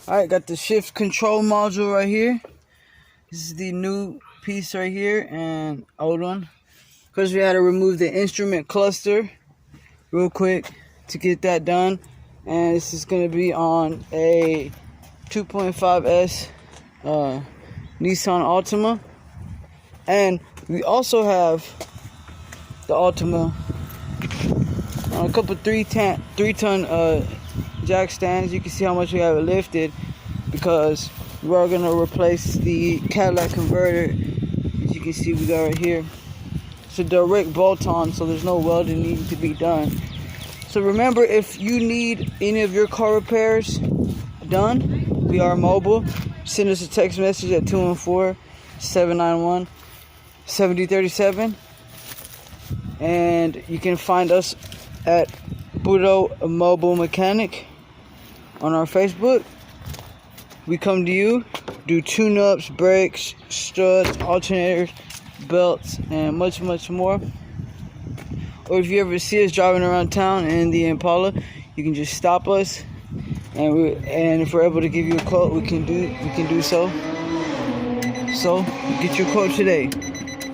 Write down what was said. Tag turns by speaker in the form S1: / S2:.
S1: Alright, got the shift control module right here. This is the new piece right here and old one. Because we had to remove the instrument cluster real quick to get that done. And this is going to be on a 2.5S Nissan Altima. And we also have the Altima on a couple 3-ton jack stands. You can see how much we have it lifted because we are going to replace the Cadillac converter. As you can see, we got right here. It's a direct bolt-on, so there's no welding needing to be done. So remember, if you need any of your car repairs done, we are mobile. Send us a text message at 214-791-7037. And you can find us at Puro Mobile Mechanic on our Facebook. We come to you, do tune-ups, brakes, struts, alternators, belts, and much more. Or if you ever see us driving around town in the Impala, you can just stop us, and if we're able to give you a quote, we can do so. So get your quote today.